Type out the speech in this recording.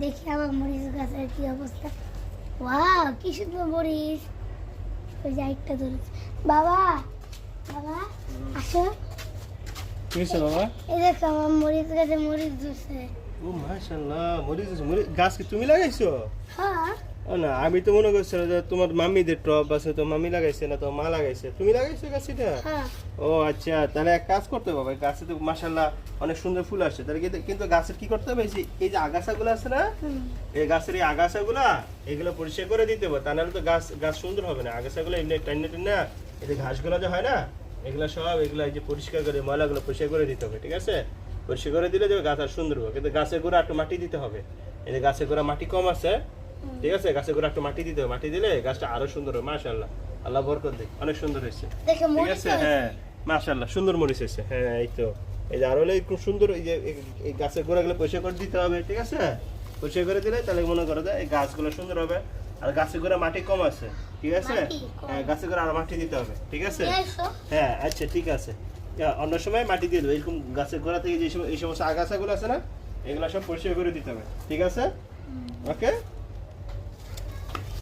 দেখি আমার মরিচ গাছের কি অবস্থা। ওয়াও, কি সুন্দর মরিচ। ওই যে একটা ধরেছে। বাবা, বাবা আসো। কি হইছে বাবা? এই দেখো আমার মরিচ গাছে মরিচ ধরছে। ও মাশাআল্লাহ, মরিচ গাছ কি তুমি লাগাইছো? হ্যাঁ। ও না, আমি তো মনে করছিলাম যে তোমার মাম্মিদের টব আছে, তো মাম্মি লাগাইছে না তো মা লাগাইছে, তুমি লাগাইছো গাছটা? হ্যাঁ। ও আচ্ছা, তাহলে এক কাজ করতে হবে, গাছে তো মাশাআল্লাহ অনেক সুন্দর ফুল আসছে, তাহলে কিন্তু গাছের কি করতে হবে, এই যে আগাছাগুলো আছে না, এই গাছের এই আগাছাগুলা এগুলো পরিষ্কার করে দিতে হবে, তা নাহলে তো গাছ সুন্দর হবে না। আগাছাগুলো এমনি টাইনে টাইনে এই যে ঘাসগুলো যে হয় না, এগুলো সব এগুলো এই যে পরিষ্কার করে ময়লাগুলো পরিষ্কার করে দিতে হবে, ঠিক আছে? পরিষ্কার করে দিলে যে গাছ আর সুন্দর হবে। কিন্তু গাছের গোড়া একটু মাটি দিতে হবে, এই যে গাছের গোড়া মাটি কম আছে, ঠিক আছে? গাছের গোড়া একটু মাটি দিতে হবে, মাটি দিলে গাছটা আরো সুন্দর হবে। মাশাআল্লাহ, আল্লাহ বরকত দিক, অনেক সুন্দর হয়েছে, দেখো ঠিক মরিচ আছে? হ্যাঁ মাশাআল্লাহ, সুন্দর মরিচ হয়েছে। হ্যাঁ এই তো, এই যে আরো খুব সুন্দর, এই যে এই গাছের গোড়াগুলো পরিষ্কার করে দিতে হবে, ঠিক আছে? পরিষ্কার করে দিলে তাহলে মনে করো যে এই গাছগুলো সুন্দর হবে। আর গাছের গোড়া মাটি কম আছে, ঠিক আছে? মাটি কম। হ্যাঁ, গাছের গোড়া আরো মাটি দিতে হবে, ঠিক আছে? নিয়ে এসো। হ্যাঁ আচ্ছা ঠিক আছে। অন্য সময় মাটি দিয়ে দেবো, এরকম গাছের গোড়া থেকে যে এই সমস্ত আগাছাগুলো আছে না, এগুলো সব পরিষ্কার করে দিতে হবে, ঠিক আছে? ওকে।